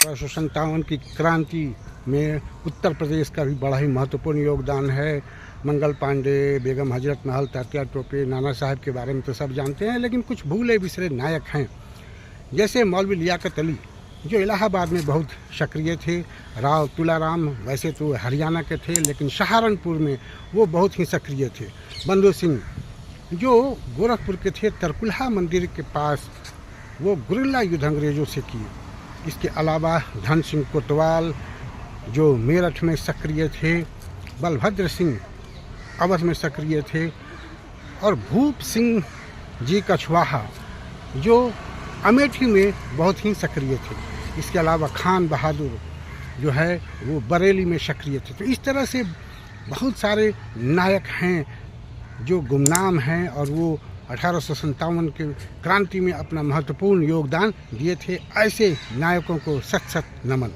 1857 की क्रांति में उत्तर प्रदेश का भी बड़ा ही महत्वपूर्ण योगदान है। मंगल पांडे, बेगम हजरत महल, तात्या टोपे, नाना साहब के बारे में तो सब जानते हैं, लेकिन कुछ भूले बिसरे नायक हैं। जैसे मौलवी लियाकत अली, जो इलाहाबाद में बहुत सक्रिय थे। राव तुलाराम वैसे तो हरियाणा के थे, लेकिन सहारनपुर में वो बहुत ही सक्रिय थे। बंधु सिंह जो गोरखपुर के थे, तरकुलहा मंदिर के पास वो गुरिल्ला युद्ध अंग्रेज़ों से किए। इसके अलावा धन सिंह कोतवाल जो मेरठ में सक्रिय थे, बलभद्र सिंह अवध में सक्रिय थे, और भूप सिंह जी कछवाहा जो अमेठी में बहुत ही सक्रिय थे। इसके अलावा खान बहादुर जो है वो बरेली में सक्रिय थे। तो इस तरह से बहुत सारे नायक हैं जो गुमनाम हैं, और वो 1857 के क्रांति में अपना महत्वपूर्ण योगदान दिए थे। ऐसे नायकों को सत सत नमन।